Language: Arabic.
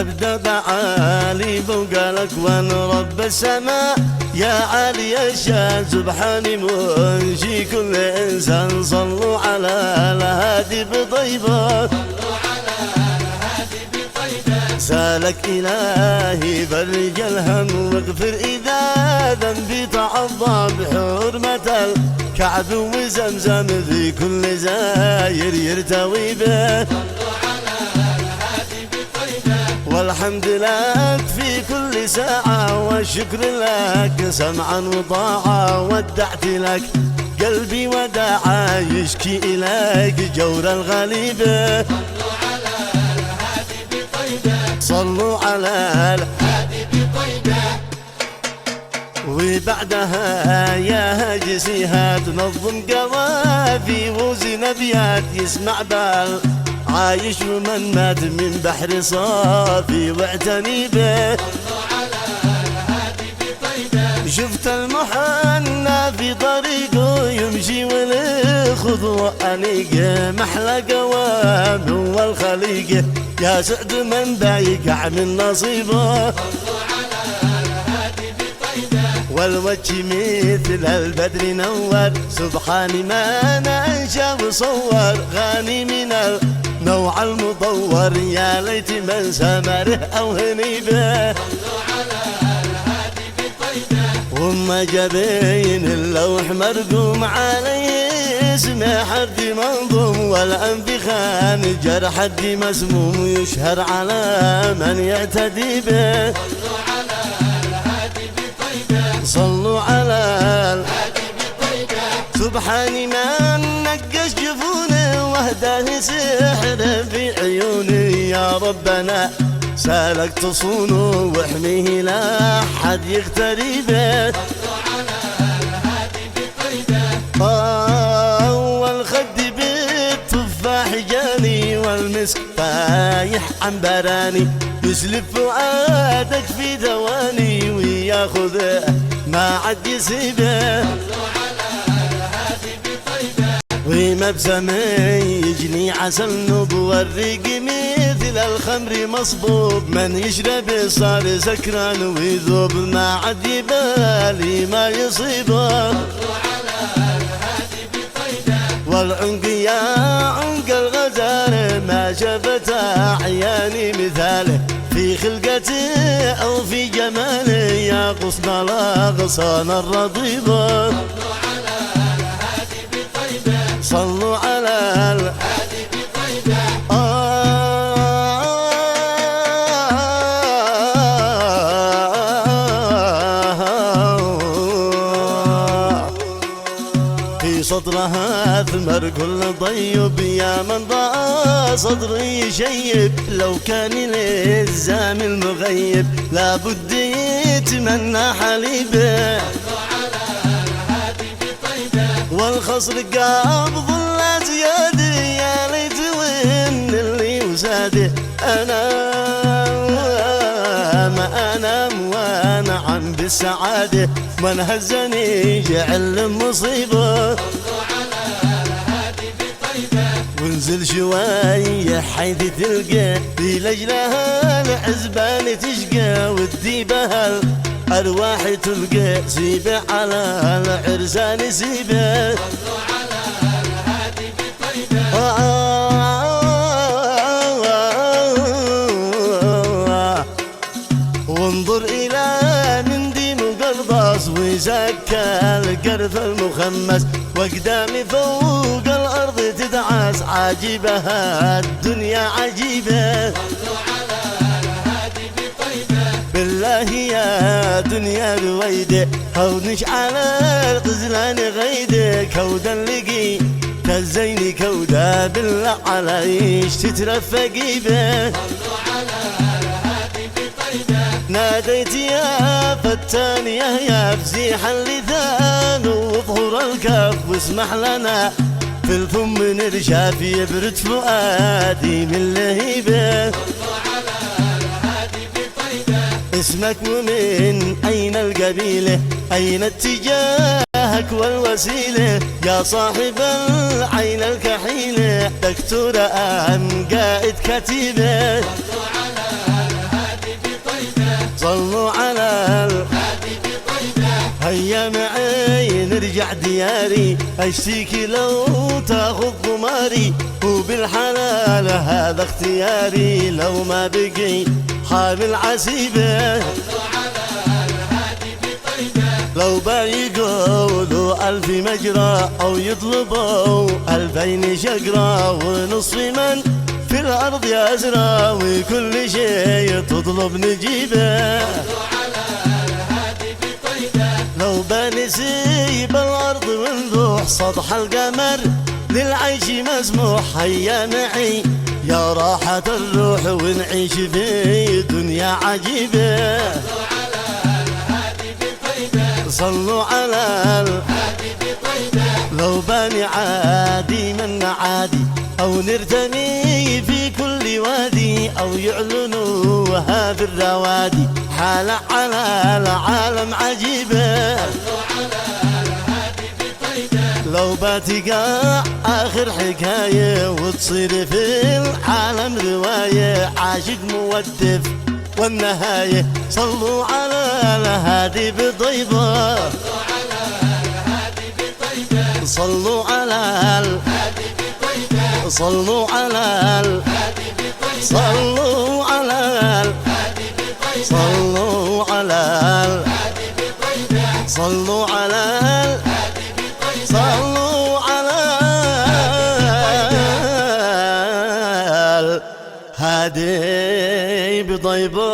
أبدأ بعالي فوق الأكوان رب السماء يا عالي الشان سبحاني منشي كل إنسان صلوا على الهادي بطيبة سالك إلهي فرج الهم واغفر إذا ذنبي تعظم بحرمة الكعب وزمزم في كل زاير يرتوي به والحمد لك في كل ساعة والشكر لك سمعا وطاعة ودعت لك قلبي وداعا يشكي إليك جور الغليبة صلوا على الهادي بطيبة وبعدها يا هاجسيها تنظم قوافي وزن أبيات يسمع بال عايش ومن مات من بحر صافي واعتني به شفت المحنى في طريقه يمشي والخطوة أنيقه محلى قوام هو الخليقه يا سعد من بايقع من نصيبه والوجه مثل البدر نور سبحان ما ننشا وصور غاني من النوع المطور يا ليت من سمره أو هنيبه وما جبين اللوح مرقوم عليه اسمه حد منظوم والأنفخان جرح حد مسموم يشهر على من يعتدي به صلوا على الهادي بطيبة سبحان من نقش جفونه وهداه سحر في عيوني يا ربنا سالك تصونه واحميه لا حد يغتري به والخد بالتفاح جاني والمسك فايح عنبراني يسلب فؤادك في ثواني وياخذ ما عد يسيبه ومبسمي يجني عسل نضو الريق مثل الخمر مصبوب من يشرب صار سكران ويذوب ما عد يبالي ما يصيبه والعنق يا عنق الغزال ما شافت عياني مثاله في خلقته أو في جماله يا غصن الأغصان الرضيبة صلوا على الهادي بطيبة في صدرها ثمر كل ضيب يا من ضاع صدري يشيب لو كان للزام المغيب لابد يتمنى حليبه والخصر قابض لا زياده يا ليت وين اللي وزاده انا ما انام وانا عم بالسعاده من هزني جعل مصيبه وانزل شوي حيث تلقى في لجلها العزبان تشقى والديبه الأرواح تلقى سيبه على العرسان سيبه وانظر إلى مندي مقرضاص ويزكى القرف المخمس وقدامي فوق الأرض تدعس عجيبها الدنيا عجيبة بالله يا دنيا رويدة هونش على الغزلان غيدة كودا لقي تزيني كودا بالله عليش تترفقي به ناديت يا فتان يا فزيح اللذان وظهر الكف واسمح لنا في الفم نرشاف يبرد فؤادي من لهيبه اسمك ومن أين القبيلة أين اتجاهك والوسيلة يا صاحب العين الكحيلة دكتور أم قائد كتيبة صلوا على الهادي بطيبة. هيا معي نرجع دياري، اشتكي لو تاخذ ضماري، وبالحلال هذا اختياري، لو ما بقي حامل عسيبه. لو بيقولوا ألف مجرى أو يطلبوا 2000 شقرة، ونصف من في الأرض يزرى، وكل شيء تطلب نجيبه. لو بنسيب الأرض ونروح سطح القمر، للعيش مسموح. هيا معي يا راحة الروح، ونعيش في دنيا عجيبة. صلوا على الهادي بطيبة. لو باني عادي من عادي، أو نرتمي في كل وادي، أو يعلنوها في الروادي، حالة على العالم عجيبة. لو بتقع آخر حكاية، وتصير في العالم رواية، عاشق مودف والنهاية. صلوا على الهادي بطيبة. صلوا على الهادي بطيبة. صلوا على الهادي بطيبة. صلوا على الهادي بطيبة. صلوا على الهادي بطيبة. صلوا على الهادي بطيبة. صلوا على الهادي بطيبة.